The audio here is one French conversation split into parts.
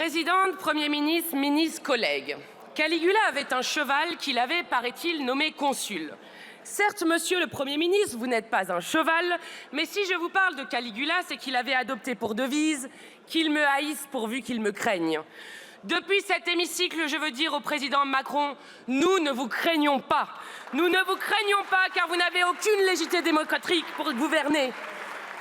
Présidente, Premier ministre, ministres, collègues. Caligula avait un cheval qu'il avait, paraît-il, nommé consul. Certes, monsieur le Premier ministre, vous n'êtes pas un cheval, mais si je vous parle de Caligula, c'est qu'il avait adopté pour devise « qu'il me haïsse pourvu qu'il me craigne ». Depuis cet hémicycle, je veux dire au président Macron, nous ne vous craignons pas. Nous ne vous craignons pas car vous n'avez aucune légitimité démocratique pour gouverner.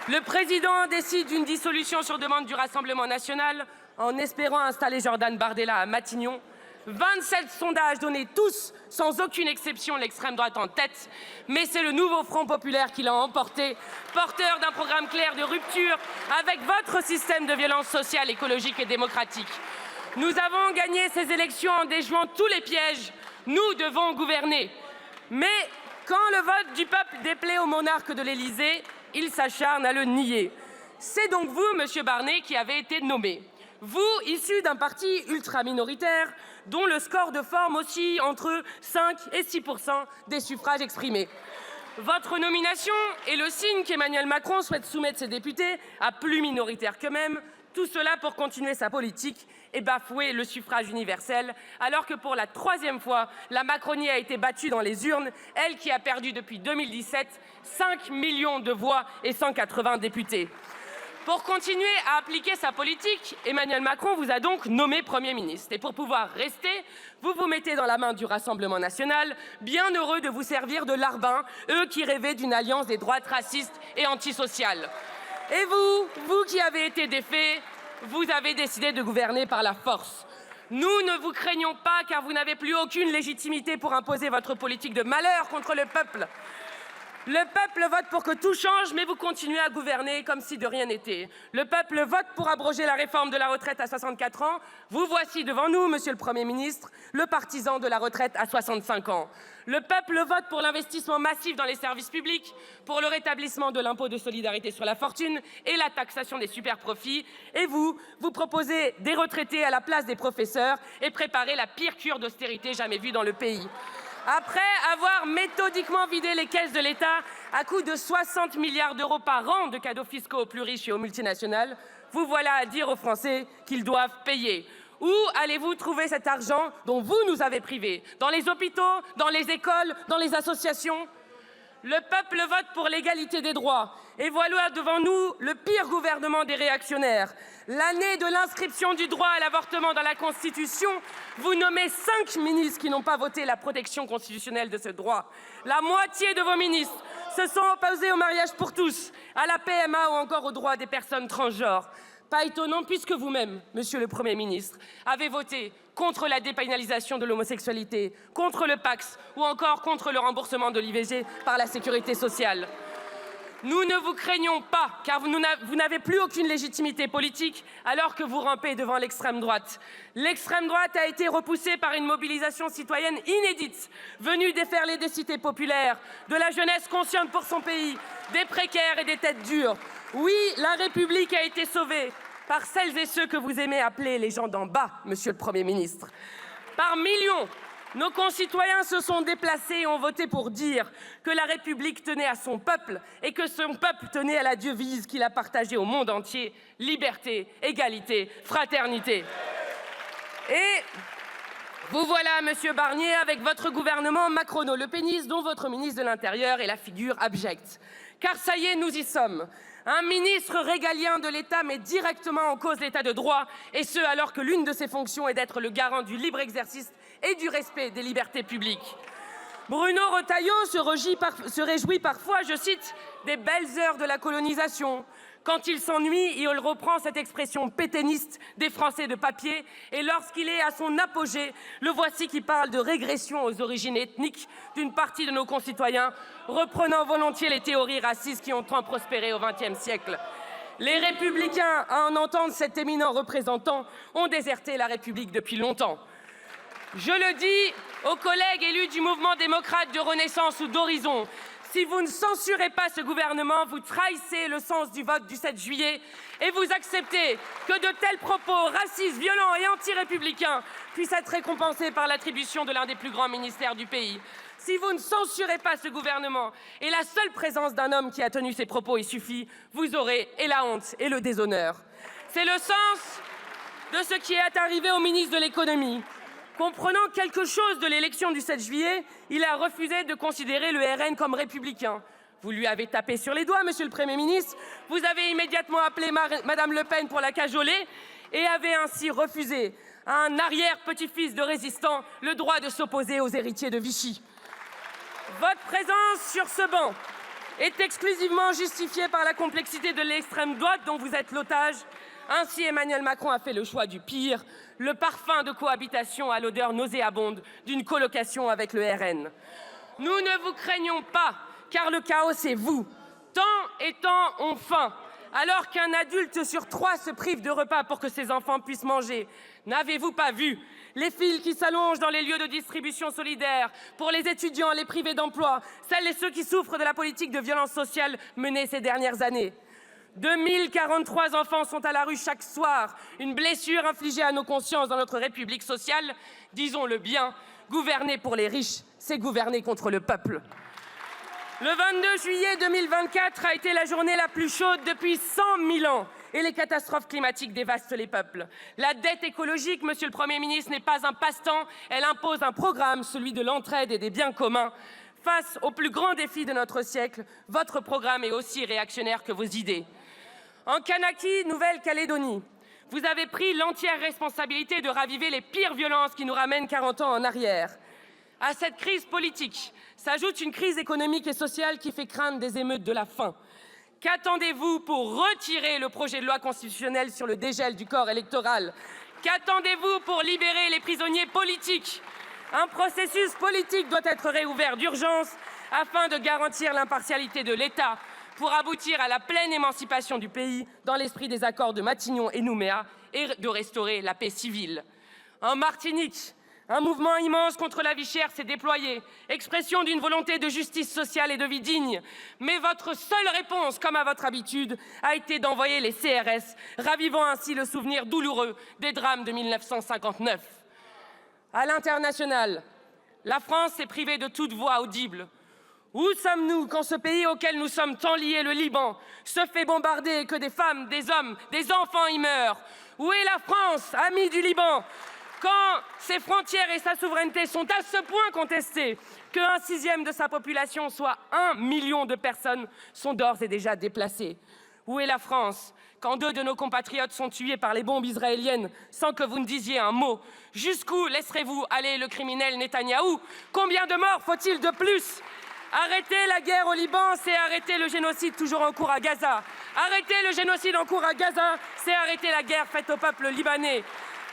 Le président décide d'une dissolution sur demande du Rassemblement national en espérant installer Jordan Bardella à Matignon. 27 sondages donnés tous, sans aucune exception, l'extrême droite en tête. Mais c'est le nouveau Front populaire qui l'a emporté, porteur d'un programme clair de rupture avec votre système de violence sociale, écologique et démocratique. Nous avons gagné ces élections en déjouant tous les pièges. Nous devons gouverner. Mais quand le vote du peuple déplaît au monarque de l'Élysée, il s'acharne à le nier. C'est donc vous, monsieur Barnier, qui avez été nommé. Vous, issu d'un parti ultra-minoritaire, dont le score de forme oscille entre 5 et 6% des suffrages exprimés. Votre nomination est le signe qu'Emmanuel Macron souhaite soumettre ses députés à plus minoritaires qu'eux-mêmes, tout cela pour continuer sa politique et bafouer le suffrage universel, alors que pour la 3e fois, la Macronie a été battue dans les urnes, elle qui a perdu depuis 2017 5 millions de voix et 180 députés. Pour continuer à appliquer sa politique, Emmanuel Macron vous a donc nommé Premier ministre. Et pour pouvoir rester, vous vous mettez dans la main du Rassemblement national, bien heureux de vous servir de larbin, eux qui rêvaient d'une alliance des droites racistes et antisociales. Et vous qui avez été défait, vous avez décidé de gouverner par la force. Nous ne vous craignons pas car vous n'avez plus aucune légitimité pour imposer votre politique de malheur contre le peuple. Le peuple vote pour que tout change, mais vous continuez à gouverner comme si de rien n'était. Le peuple vote pour abroger la réforme de la retraite à 64 ans. Vous voici devant nous, monsieur le Premier ministre, le partisan de la retraite à 65 ans. Le peuple vote pour l'investissement massif dans les services publics, pour le rétablissement de l'impôt de solidarité sur la fortune et la taxation des superprofits. Et vous proposez des retraités à la place des professeurs et préparez la pire cure d'austérité jamais vue dans le pays. Après avoir méthodiquement vidé les caisses de l'État à coût de 60 milliards d'euros par an de cadeaux fiscaux aux plus riches et aux multinationales, vous voilà à dire aux Français qu'ils doivent payer. Où allez-vous trouver cet argent dont vous nous avez privés? Dans les hôpitaux, dans les écoles, dans les associations? Le peuple vote pour l'égalité des droits. Et voilà devant nous le pire gouvernement des réactionnaires. L'année de l'inscription du droit à l'avortement dans la Constitution, vous nommez 5 ministres qui n'ont pas voté la protection constitutionnelle de ce droit. La moitié de vos ministres se sont opposés au mariage pour tous, à la PMA ou encore aux droits des personnes transgenres. Pas étonnant puisque vous-même, monsieur le Premier ministre, avez voté contre la dépénalisation de l'homosexualité, contre le Pacs ou encore contre le remboursement de l'IVG par la sécurité sociale. Nous ne vous craignons pas, car vous n'avez plus aucune légitimité politique alors que vous rampez devant l'extrême droite. L'extrême droite a été repoussée par une mobilisation citoyenne inédite, venue déferler des cités populaires, de la jeunesse consciente pour son pays, des précaires et des têtes dures. Oui, la République a été sauvée par celles et ceux que vous aimez appeler les gens d'en bas, monsieur le Premier ministre. Par millions, nos concitoyens se sont déplacés et ont voté pour dire que la République tenait à son peuple et que son peuple tenait à la devise qu'il a partagée au monde entier, liberté, égalité, fraternité. Et vous voilà, monsieur Barnier, avec votre gouvernement macrono-lepéniste, dont votre ministre de l'Intérieur est la figure abjecte. Car ça y est, nous y sommes. Un ministre régalien de l'État met directement en cause l'état de droit, et ce alors que l'une de ses fonctions est d'être le garant du libre exercice et du respect des libertés publiques. Bruno Retailleau se réjouit parfois, je cite, des belles heures de la colonisation. Quand il s'ennuie, il reprend cette expression pétainiste des Français de papier, et lorsqu'il est à son apogée, le voici qui parle de régression aux origines ethniques d'une partie de nos concitoyens, reprenant volontiers les théories racistes qui ont tant prospéré au XXe siècle. Les Républicains, à en entendre cet éminent représentant, ont déserté la République depuis longtemps. Je le dis aux collègues élus du mouvement démocrate de Renaissance ou d'Horizon, si vous ne censurez pas ce gouvernement, vous trahissez le sens du vote du 7 juillet et vous acceptez que de tels propos racistes, violents et anti-républicains puissent être récompensés par l'attribution de l'un des plus grands ministères du pays. Si vous ne censurez pas ce gouvernement et la seule présence d'un homme qui a tenu ces propos y suffit, vous aurez et la honte et le déshonneur. C'est le sens de ce qui est arrivé au ministre de l'économie. Comprenant quelque chose de l'élection du 7 juillet, il a refusé de considérer le RN comme républicain. Vous lui avez tapé sur les doigts, monsieur le Premier ministre. Vous avez immédiatement appelé Madame Le Pen pour la cajoler et avez ainsi refusé à un arrière-petit-fils de résistant le droit de s'opposer aux héritiers de Vichy. Votre présence sur ce banc est exclusivement justifiée par la complexité de l'extrême droite dont vous êtes l'otage. Ainsi, Emmanuel Macron a fait le choix du pire, le parfum de cohabitation à l'odeur nauséabonde d'une colocation avec le RN. Nous ne vous craignons pas, car le chaos, c'est vous. Tant et tant ont faim. Alors qu'un adulte sur 3 se prive de repas pour que ses enfants puissent manger, n'avez-vous pas vu les files qui s'allongent dans les lieux de distribution solidaire pour les étudiants, les privés d'emploi, celles et ceux qui souffrent de la politique de violence sociale menée ces dernières années? 2043 enfants sont à la rue chaque soir, une blessure infligée à nos consciences dans notre République sociale. Disons-le bien, gouverner pour les riches, c'est gouverner contre le peuple. Le 22 juillet 2024 a été la journée la plus chaude depuis 100 000 ans et les catastrophes climatiques dévastent les peuples. La dette écologique, monsieur le Premier ministre, n'est pas un passe-temps, elle impose un programme, celui de l'entraide et des biens communs. Face aux plus grands défis de notre siècle, votre programme est aussi réactionnaire que vos idées. En Kanaki, Nouvelle-Calédonie, vous avez pris l'entière responsabilité de raviver les pires violences qui nous ramènent 40 ans en arrière. À cette crise politique s'ajoute une crise économique et sociale qui fait craindre des émeutes de la faim. Qu'attendez-vous pour retirer le projet de loi constitutionnelle sur le dégel du corps électoral? Qu'attendez-vous pour libérer les prisonniers politiques? Un processus politique doit être réouvert d'urgence afin de garantir l'impartialité de l'État pour aboutir à la pleine émancipation du pays dans l'esprit des accords de Matignon et Nouméa et de restaurer la paix civile. En Martinique, un mouvement immense contre la vie chère s'est déployé, expression d'une volonté de justice sociale et de vie digne. Mais votre seule réponse, comme à votre habitude, a été d'envoyer les CRS, ravivant ainsi le souvenir douloureux des drames de 1959. À l'international, la France s'est privée de toute voix audible. Où sommes-nous quand ce pays auquel nous sommes tant liés, le Liban, se fait bombarder et que des femmes, des hommes, des enfants y meurent? Où est la France, amie du Liban, quand ses frontières et sa souveraineté sont à ce point contestées qu'un 1/6 de sa population, soit 1 million de personnes, sont d'ores et déjà déplacées? Où est la France quand 2 de nos compatriotes sont tués par les bombes israéliennes sans que vous ne disiez un mot? Jusqu'où laisserez-vous aller le criminel Netanyahou? Combien de morts faut-il de plus? Arrêter la guerre au Liban, c'est arrêter le génocide toujours en cours à Gaza. Arrêter le génocide en cours à Gaza, c'est arrêter la guerre faite au peuple libanais.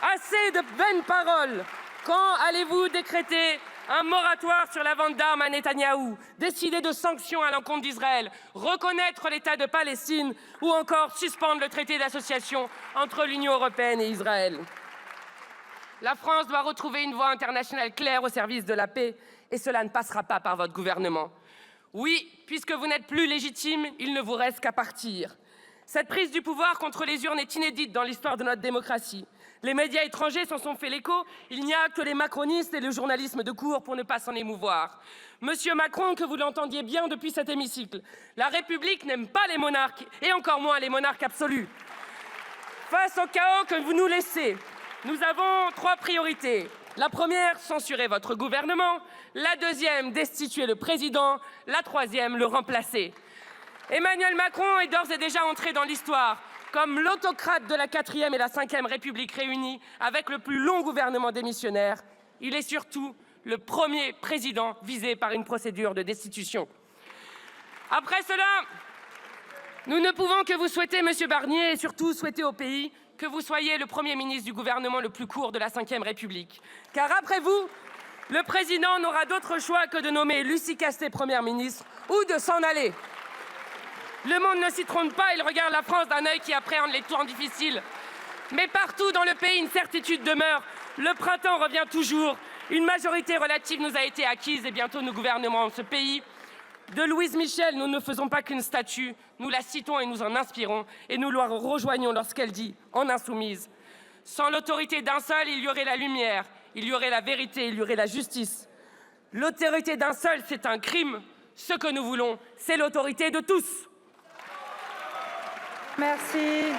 Assez de vaines paroles. Quand allez-vous décréter un moratoire sur la vente d'armes à Netanyahou, décider de sanctions à l'encontre d'Israël, reconnaître l'État de Palestine ou encore suspendre le traité d'association entre l'Union européenne et Israël? La France doit retrouver une voie internationale claire au service de la paix et cela ne passera pas par votre gouvernement. Oui, puisque vous n'êtes plus légitime, il ne vous reste qu'à partir. Cette prise du pouvoir contre les urnes est inédite dans l'histoire de notre démocratie. Les médias étrangers s'en sont fait l'écho. Il n'y a que les macronistes et le journalisme de cour pour ne pas s'en émouvoir. Monsieur Macron, que vous l'entendiez bien depuis cet hémicycle, la République n'aime pas les monarques et encore moins les monarques absolus. Face au chaos que vous nous laissez, nous avons 3 priorités. La première, censurer votre gouvernement. La deuxième, destituer le président. La troisième, le remplacer. Emmanuel Macron est d'ores et déjà entré dans l'histoire comme l'autocrate de la 4e et la 5e République réunies avec le plus long gouvernement démissionnaire. Il est surtout le premier président visé par une procédure de destitution. Après cela, nous ne pouvons que vous souhaiter, monsieur Barnier, et surtout souhaiter au pays que vous soyez le Premier ministre du gouvernement le plus court de la 5e République. Car après vous, le président n'aura d'autre choix que de nommer Lucie Castet Première ministre ou de s'en aller. Le monde ne s'y trompe pas, il regarde la France d'un œil qui appréhende les temps difficiles. Mais partout dans le pays, une certitude demeure. Le printemps revient toujours. Une majorité relative nous a été acquise et bientôt nous gouvernerons ce pays. De Louise Michel, nous ne faisons pas qu'une statue. Nous la citons et nous en inspirons. Et nous la rejoignons lorsqu'elle dit, en insoumise, « Sans l'autorité d'un seul, il y aurait la lumière, il y aurait la vérité, il y aurait la justice. L'autorité d'un seul, c'est un crime. Ce que nous voulons, c'est l'autorité de tous. » Merci.